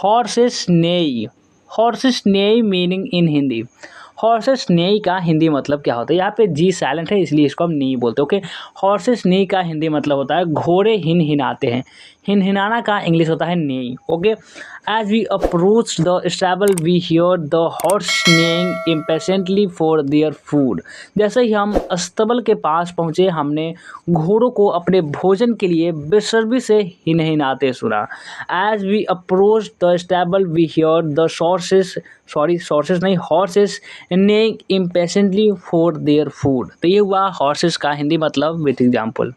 Horses नेई, horses नेई meaning in Hindi, horses नेई का हिंदी मतलब क्या होता है? यहाँ पे जी साइलेंट है इसलिए इसको हम नी बोलते हैं। ओके, हॉर्सेस नेई का हिंदी मतलब होता है घोड़े हिनहिनाते हैं। हिनहिनाना का इंग्लिश होता है neigh. Okay, as we approach the stable we hear the horse neighing impatiently for their food. जैसे ही हम अस्तबल के पास पहुँचे हमने घोड़ों को अपने भोजन के लिए बेसब्री से हिनहिनाते सुना। As we approach the stable we hear the sources नहीं horses neighing impatiently for their food. तो ये हुआ हॉर्सेस का हिंदी मतलब विथ एग्जाम्पल।